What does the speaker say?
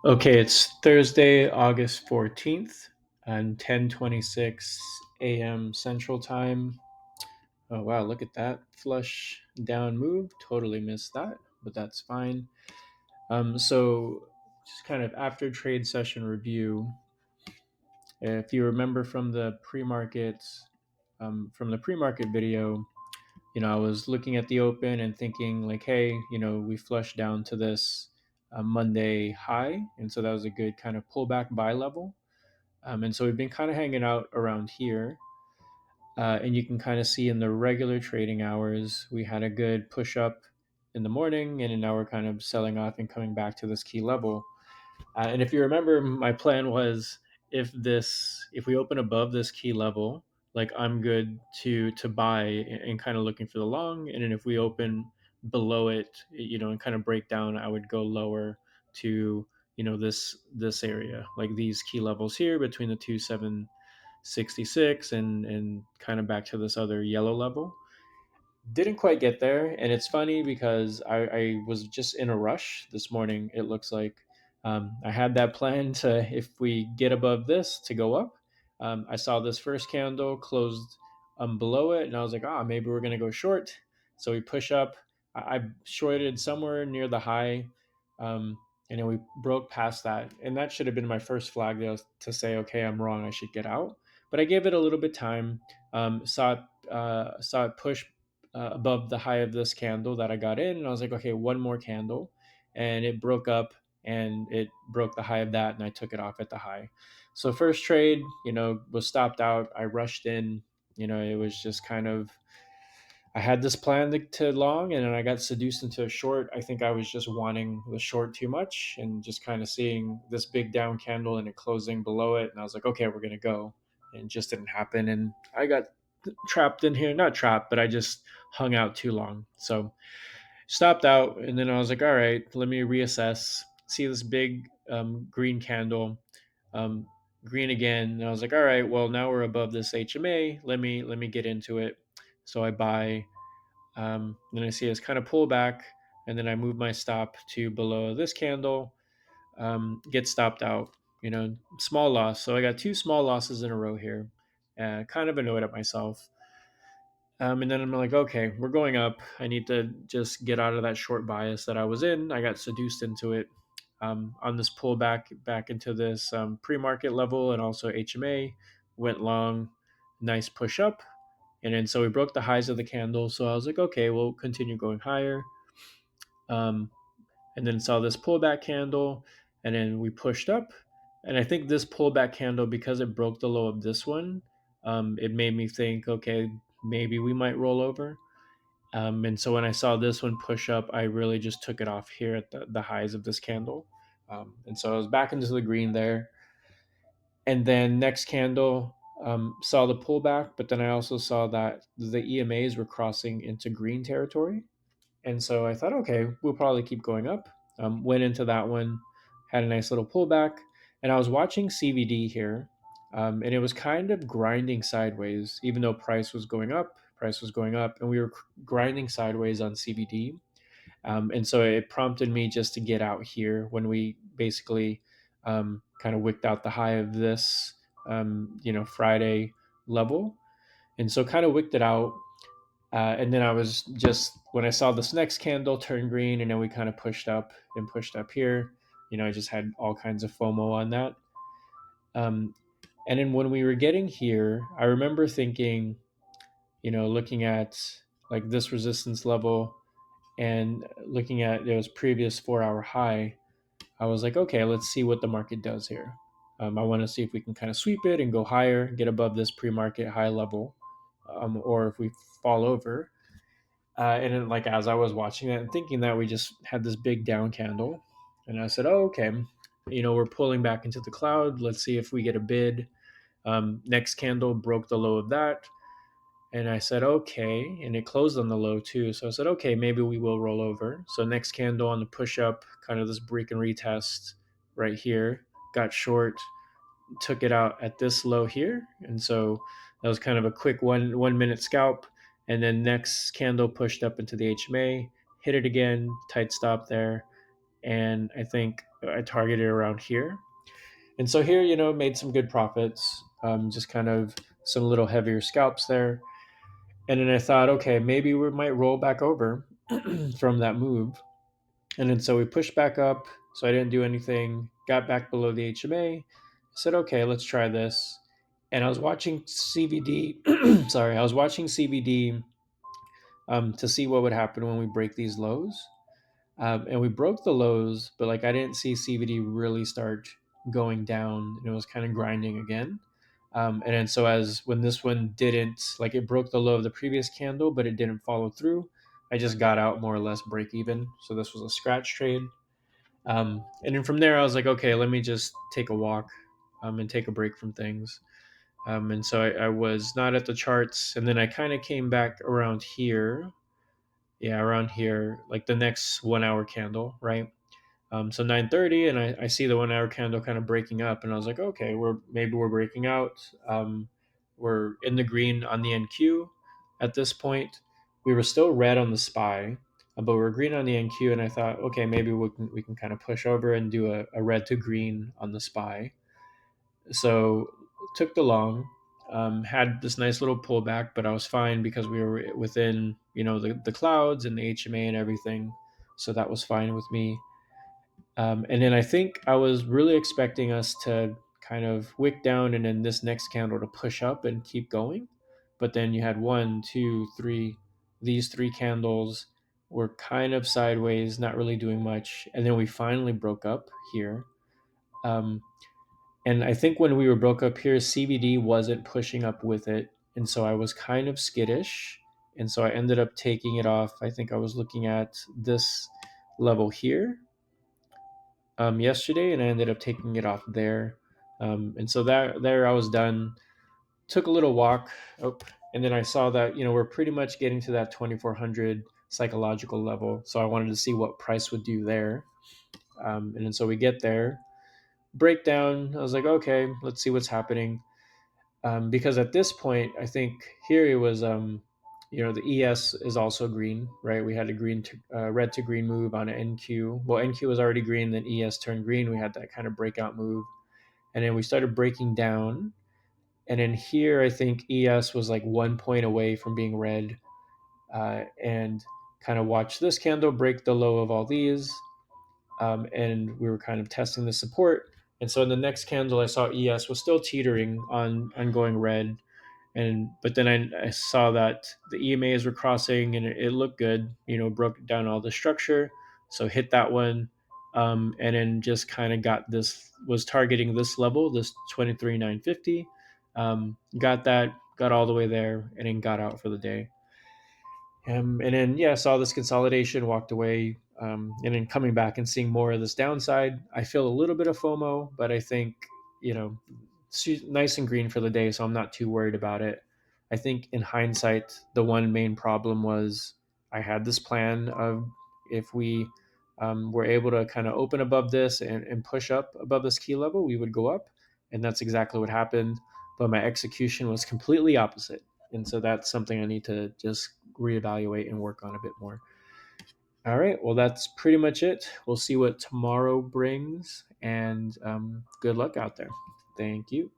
Okay, it's Thursday, August 14th and 10:26 a.m. Central Time. Oh wow, look at that flush down move. Totally missed that, but that's fine. So just kind of after trade session review, if you remember from the pre-market video, I was looking at the open and thinking like, hey, we flushed down to this Monday high, and so that was a good kind of pullback buy level. And so we've been kind of hanging out around here. And you can kind of see in the regular trading hours, we had a good push up in the morning, and now we're kind of selling off and coming back to this key level. And if you remember, my plan was if we open above this key level, like I'm good to buy and kind of looking for the long. And then if we open below it, and kind of break down, I would go lower to this area, like these key levels here between the 2766 and kind of back to this other yellow level. Didn't quite get there, and it's funny because I was just in a rush this morning. It looks like I had that plan to, if we get above this, to go up. I saw this first candle closed below it, and I was like, maybe we're gonna go short. So we push up. I shorted somewhere near the high, um, and then we broke past that, and that should have been my first flag there to say, okay, I'm wrong. I should get out. But I gave it a little bit time. Saw it push above the high of this candle that I got in. And I was like, okay, one more candle. And it broke up and it broke the high of that. And I took it off at the high. So, first trade, was stopped out. I rushed in. It was just kind of, I had this plan to long and then I got seduced into a short. I think I was just wanting the short too much and just kind of seeing this big down candle and it closing below it. And I was like, okay, we're going to go. And it just didn't happen. And I got trapped in here. Not trapped, but I just hung out too long. So stopped out. And then I was like, all right, let me reassess. See this big green candle. Um, Green again. And I was like, all right, well, now we're above this HMA. Let me get into it. So I buy then I see it's kind of pull back, and then I move my stop to below this candle, get stopped out. Small loss. So I got two small losses in a row here. Kind of annoyed at myself. And then I'm like, okay, we're going up. I need to just get out of that short bias that I was in. I got seduced into it on this pullback back into this pre-market level and also HMA. Went long, nice push up, and then so we broke the highs of the candle. So I was like, okay, we'll continue going higher. Um, and then saw this pullback candle, and then we pushed up. And I think this pullback candle, because it broke the low of this one, it made me think, okay, maybe we might roll over. And so when I saw this one push up, I really just took it off here at the highs of this candle. And so I was back into the green there. And then next candle, saw the pullback, but then I also saw that the EMAs were crossing into green territory. And so I thought, okay, we'll probably keep going up. Went into that one, had a nice little pullback, and I was watching CVD here, and it was kind of grinding sideways, even though price was going up, and we were grinding sideways on CVD. And so it prompted me just to get out here when we basically kind of wicked out the high of this, Friday level. And so kind of wicked it out, and then I was just when I saw this next candle turn green, and then we kind of pushed up and pushed up here. I just had all kinds of FOMO on that. Um, and then when we were getting here, I remember thinking, looking at like this resistance level and looking at those previous 4 hour high, I was like, okay, let's see what the market does here. I want to see if we can kind of sweep it and go higher, get above this pre market high level, or if we fall over. And then, like as I was watching that and thinking that, we just had this big down candle, and I said, "Oh, okay, we're pulling back into the cloud. Let's see if we get a bid." Next candle broke the low of that, and I said, "Okay," and it closed on the low too. So I said, "Okay, maybe we will roll over." So next candle on the push up, kind of this break and retest right here, got short, took it out at this low here, and so that was kind of a quick 1 minute scalp. And then next candle pushed up into the HMA, hit it again, tight stop there, and I think I targeted around here. And so here, made some good profits, just kind of some little heavier scalps there. And then I thought, okay, maybe we might roll back over from that move. And then so we pushed back up. So I didn't do anything, got back below the HMA, said, okay, let's try this. And I was watching CVD, sorry, I was watching CVD to see what would happen when we break these lows. And we broke the lows, but like I didn't see CVD really start going down, and it was kind of grinding again. And then so as when this one didn't, like it broke the low of the previous candle, but it didn't follow through, I just got out more or less break even. So this was a scratch trade. And then from there, I was like, okay, let me just take a walk and take a break from things. And so I was not at the charts, and then I kind of came back around here. Yeah, around here, like the next 1 hour candle, right? So 9:30, and I see the 1 hour candle kind of breaking up, and I was like, okay, we're breaking out. We're in the green on the NQ at this point. We were still red on the SPY, but we're green on the NQ, and I thought, okay, maybe we can kind of push over and do a red to green on the SPY. So took the long, had this nice little pullback, but I was fine because we were within the clouds and the HMA and everything, so that was fine with me. And then I think I was really expecting us to kind of wick down and then this next candle to push up and keep going. But then you had one, two, three, these three candles were kind of sideways, not really doing much. And then we finally broke up here. Um, and I think when we were broke up here, CBD wasn't pushing up with it. And so I was kind of skittish. And so I ended up taking it off. I think I was looking at this level here yesterday, and I ended up taking it off there. And so that there I was done. Took a little walk, oh, and then I saw that we're pretty much getting to that 2400 psychological level. So I wanted to see what price would do there. And then so we get there, breakdown. I was like, okay, let's see what's happening. Because at this point, I think here it was, the ES is also green, right? We had a red to green move on an NQ. Well, NQ was already green, then ES turned green. We had that kind of breakout move, and then we started breaking down. And then here, I think ES was like 1 point away from being red, and kind of watched this candle break the low of all these, and we were kind of testing the support. And so in the next candle, I saw ES was still teetering on going red, and but then I saw that the EMAs were crossing, and it looked good. Broke down all the structure, so hit that one, and then just kind of got this was targeting this level, this 23,950. Got that, got all the way there, and then got out for the day. And then yeah, saw this consolidation, walked away, and then coming back and seeing more of this downside. I feel a little bit of FOMO, but I think it's nice and green for the day, so I'm not too worried about it. I think in hindsight, the one main problem was I had this plan of if we were able to kind of open above this and push up above this key level, we would go up, and that's exactly what happened. But my execution was completely opposite, and so that's something I need to just reevaluate and work on a bit more. All right, well, that's pretty much it. We'll see what tomorrow brings, and good luck out there. Thank you.